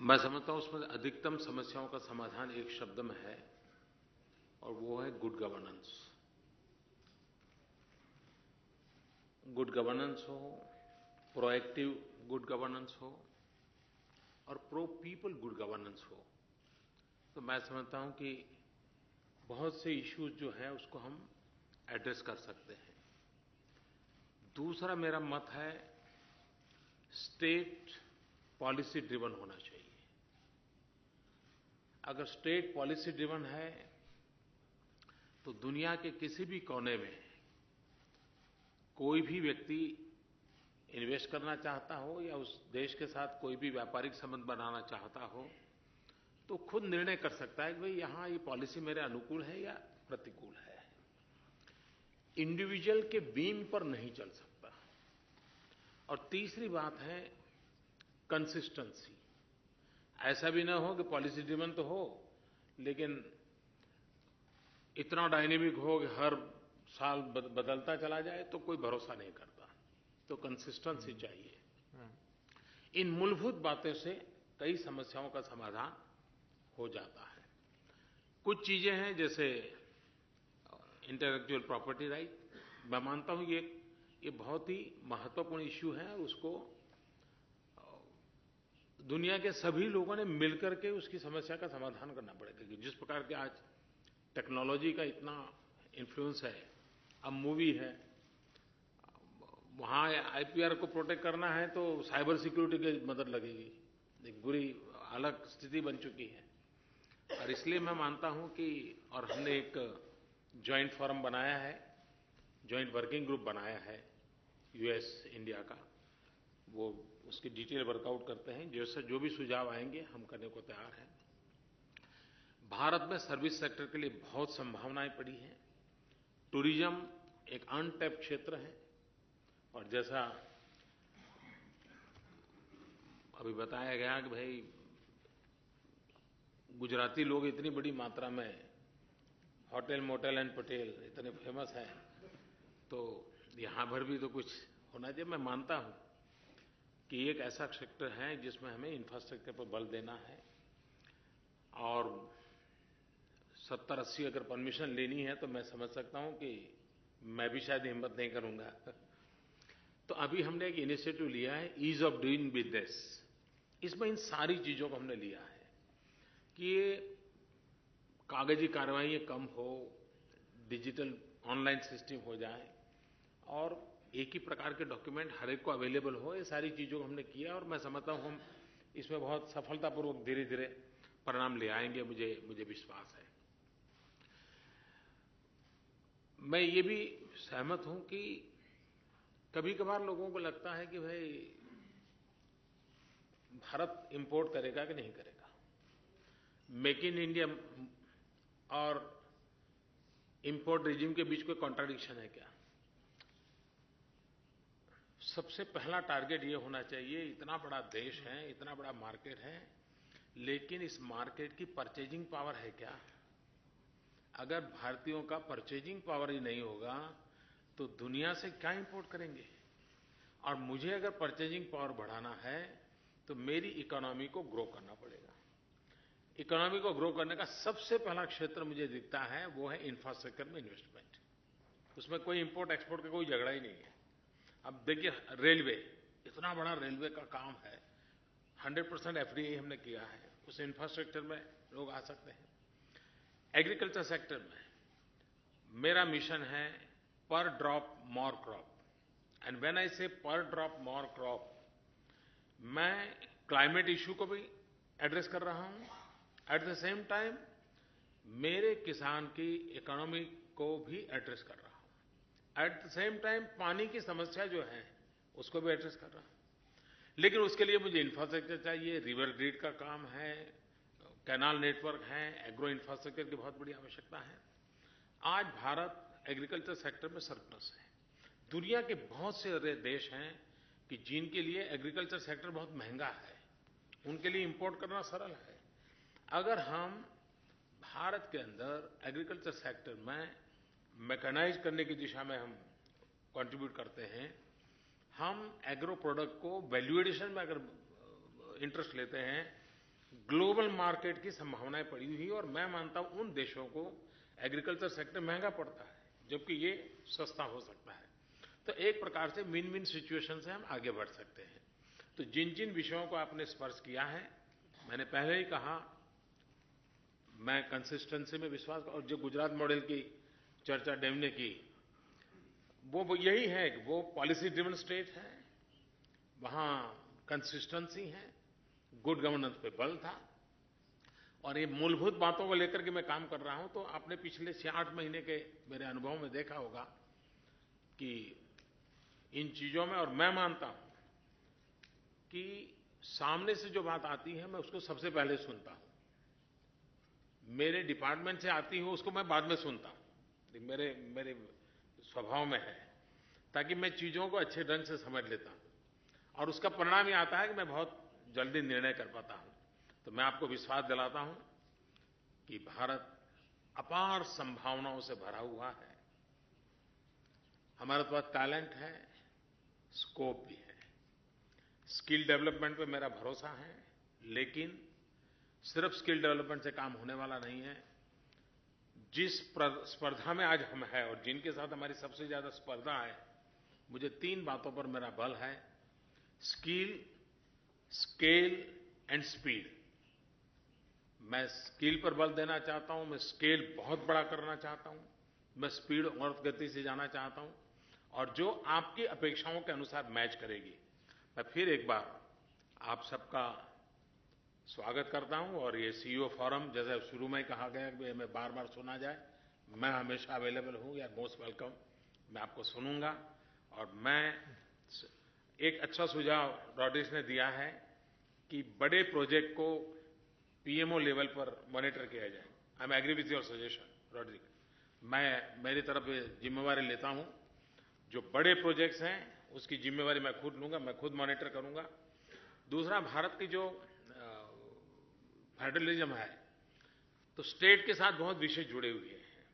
मैं समझता हूँ उसमें अधिकतम समस्याओं का समाधान एक शब्द में है और वो है गुड गवर्नेंस। गुड गवर्नेंस हो, प्रोएक्टिव गुड गवर्नेंस हो और प्रो पीपल गुड गवर्नेंस हो, तो मैं समझता हूँ कि बहुत से इश्यूज जो हैं उसको हम एड्रेस कर सकते हैं। दूसरा मेरा मत है स्टेट पॉलिसी ड्रिवन होना चाहिए। अगर स्टेट पॉलिसी ड्रिवन है तो दुनिया के किसी भी कोने में कोई भी व्यक्ति इन्वेस्ट करना चाहता हो या उस देश के साथ कोई भी व्यापारिक संबंध बनाना चाहता हो तो खुद निर्णय कर सकता है कि भाई यहाँ ये पॉलिसी मेरे अनुकूल है या प्रतिकूल है। इंडिविजुअल के बीम पर नहीं चल सकता। और तीसरी बात है कंसिस्टेंसी। ऐसा भी ना हो कि पॉलिसी ड्रिवन तो हो लेकिन इतना डायनेमिक हो कि हर साल बदलता चला जाए तो कोई भरोसा नहीं करता। तो कंसिस्टेंसी चाहिए। इन मूलभूत बातों से कई समस्याओं का समाधान हो जाता है। कुछ चीजें हैं जैसे इंटेलेक्चुअल प्रॉपर्टी राइट, मैं मानता हूं ये बहुत ही महत्वपूर्ण इश्यू है और उसको दुनिया के सभी लोगों ने मिलकर के उसकी समस्या का समाधान करना पड़ेगा। जिस प्रकार के आज टेक्नोलॉजी का इतना इन्फ्लुएंस है, अब मूवी है, वहाँ आईपीआर को प्रोटेक्ट करना है तो साइबर सिक्योरिटी की मदद लगेगी। एक बुरी अलग स्थिति बन चुकी है और इसलिए मैं मानता हूँ कि और हमने एक जॉइंट फोरम बनाया है, जॉइंट वर्किंग ग्रुप बनाया है यूएस इंडिया का। वो उसकी डिटेल वर्कआउट करते हैं। जैसे जो भी सुझाव आएंगे हम करने को तैयार हैं। भारत में सर्विस सेक्टर के लिए बहुत संभावनाएं पड़ी हैं। टूरिज्म एक अनटैप्ड क्षेत्र है और जैसा अभी बताया गया कि भाई गुजराती लोग इतनी बड़ी मात्रा में होटल मोटेल एंड पटेल इतने फेमस हैं तो यहाँ भर भी तो कुछ होना चाहिए। मैं मानता हूँ कि एक ऐसा सेक्टर है जिसमें हमें इंफ्रास्ट्रक्चर पर बल देना है और 70-80 अगर परमिशन लेनी है तो मैं समझ सकता हूँ कि मैं भी शायद हिम्मत नहीं करूँगा। तो अभी हमने एक इनिशिएटिव लिया है ईज ऑफ डूइंग बिजनेस। इसमें इन सारी चीज़ों को हमने लिया है कि ये कागजी कार्रवाई कम हो, डिजिटल ऑनलाइन सिस्टम हो जाए और एक ही प्रकार के डॉक्यूमेंट हर एक को अवेलेबल हो। ये सारी चीज़ों को हमने किया और मैं समझता हूँ हम इसमें बहुत सफलतापूर्वक धीरे-धीरे परिणाम ले आएंगे, मुझे विश्वास है। मैं ये भी सहमत हूँ कि कभी-कभार लोगों को लगता है कि भाई भारत इंपोर्ट करेगा कि नहीं करेगा। मेक इन इंडिया और इंपोर्ट रेजिम के बीच कोई कॉन्ट्राडिक्शन है क्या? सबसे पहला टारगेट ये होना चाहिए, इतना बड़ा देश है, इतना बड़ा मार्केट है, लेकिन इस मार्केट की परचेजिंग पावर है क्या? अगर भारतीयों का परचेजिंग पावर ही नहीं होगा तो दुनिया से क्या इंपोर्ट करेंगे? और मुझे अगर परचेजिंग पावर बढ़ाना है तो मेरी इकोनॉमी को ग्रो करना पड़ेगा। इकोनॉमी को ग्रो करने का सबसे पहला क्षेत्र मुझे दिखता है वो है इंफ्रास्ट्रक्चर में इन्वेस्टमेंट। उसमें कोई इंपोर्ट एक्सपोर्ट का कोई झगड़ा ही नहीं है। अब देखिए रेलवे, इतना बड़ा रेलवे का काम है, 100% एफडीआई हमने किया है। उस इंफ्रास्ट्रक्चर में लोग आ सकते हैं। एग्रीकल्चर सेक्टर में मेरा मिशन है पर drop more crop. And when I से पर ड्रॉप मोर क्रॉप, मैं क्लाइमेट इश्यू को भी एड्रेस कर रहा हूँ, एट द सेम टाइम मेरे किसान की इकोनॉमी को भी एड्रेस कर रहा हूँ, एट द सेम टाइम पानी की समस्या जो है उसको भी एड्रेस कर रहा हूँ। लेकिन उसके लिए मुझे इंफ्रास्ट्रक्चर चाहिए, रिवर ग्रिड का काम है, कैनाल नेटवर्क है, एग्रो इंफ्रास्ट्रक्चर की बहुत बड़ी आवश्यकता है। आज भारत एग्रीकल्चर सेक्टर में सरप्लस है। दुनिया के बहुत से देश हैं कि जिनके लिए एग्रीकल्चर सेक्टर बहुत महंगा है, उनके लिए इंपोर्ट करना सरल है। अगर हम भारत के अंदर एग्रीकल्चर सेक्टर में मैकेनाइज करने की दिशा में हम कंट्रीब्यूट करते हैं, हम एग्रो प्रोडक्ट को वैल्यू एडिशन में अगर इंटरेस्ट लेते हैं ग्लोबल मार्केट की संभावनाएं पड़ी हुई हैं और मैं मानता हूं उन देशों को एग्रीकल्चर सेक्टर महंगा पड़ता है, जबकि ये सस्ता हो सकता है। तो एक प्रकार से विन विन सिचुएशन से हम आगे बढ़ सकते हैं। तो जिन जिन विषयों को आपने स्पर्श किया है, मैंने पहले ही कहा, मैं कंसिस्टेंसी में विश्वास, और जो गुजरात मॉडल की चर्चा डेव ने की, वो यही है कि वो पॉलिसी ड्रिवन स्टेट है, वहां कंसिस्टेंसी है, गुड गवर्नेंस पे बल था, और ये मूलभूत बातों को लेकर के मैं काम कर रहा हूं। तो आपने पिछले 6-8 महीने के मेरे अनुभव में देखा होगा कि इन चीजों में, और मैं मानता हूं कि सामने से जो बात आती है मैं उसको सबसे पहले सुनता हूं, मेरे डिपार्टमेंट से आती हो उसको मैं बाद में सुनता हूं, मेरे मेरे स्वभाव में है, ताकि मैं चीजों को अच्छे ढंग से समझ लेता हूं और उसका परिणाम ये आता है कि मैं बहुत जल्दी निर्णय कर पाता हूं। तो मैं आपको विश्वास दिलाता हूं कि भारत अपार संभावनाओं से भरा हुआ है, हमारे पास टैलेंट है, स्कोप भी है, स्किल डेवलपमेंट पे मेरा भरोसा है, लेकिन सिर्फ स्किल डेवलपमेंट से काम होने वाला नहीं है। जिस स्पर्धा में आज हम हैं और जिनके साथ हमारी सबसे ज्यादा स्पर्धा है, मुझे 3 बातों पर मेरा बल है: स्किल, स्केल एंड स्पीड। मैं स्किल पर बल देना चाहता हूं, मैं स्केल बहुत बड़ा करना चाहता हूं, मैं स्पीड और गति से जाना चाहता हूं, और जो आपकी अपेक्षाओं के अनुसार मैच करेगी। मैं फिर एक बार आप सबका स्वागत करता हूं, और ये सीईओ फोरम, जैसे शुरू में कहा गया कि मैं बार-बार सुना जाए, मैं हमेशा अवेलेबल हूं, या मोस्ट वेलकम, मैं आपको सुनूंगा। और मैं एक अच्छा सुझाव रॉड्रिक्स ने दिया है कि बड़े प्रोजेक्ट को पीएमओ लेवल पर मॉनिटर किया जाए। I am agree with your suggestion Rodrigues, मैं मेरी तरफ जिम्मेवारी लेता हूं, जो बड़े प्रोजेक्ट्स हैं उसकी जिम्मेवारी मैं खुद लूंगा, मैं खुद मॉनिटर करूंगा। दूसरा, भारत की जो फेडरलिज्म है, तो स्टेट के साथ बहुत विषय जुड़े हुए हैं।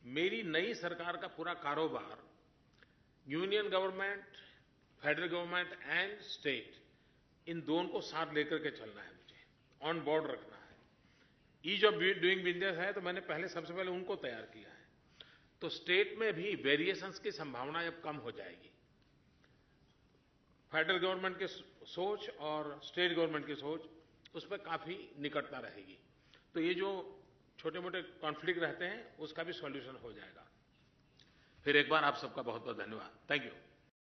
मेरी नई सरकार का पूरा कारोबार union government, federal government and state, इन दोनों को साथ लेकर के चलना है, मुझे ऑन बोर्ड रखना है। ईज ऑफ डूइंग बिजनेस है, तो मैंने सबसे पहले उनको तैयार किया है। तो स्टेट में भी वेरिएशंस की संभावना अब कम हो जाएगी। फेडरल गवर्नमेंट की सोच और स्टेट गवर्नमेंट की सोच, उसमें काफी निकटता रहेगी। तो ये जो छोटे-मोटे कॉन्फ्लिक्ट रहते हैं, उसका भी सॉल्यूशन हो जाएगा। फिर एक बार आप सबका बहुत-बहुत धन्यवाद। Thank you.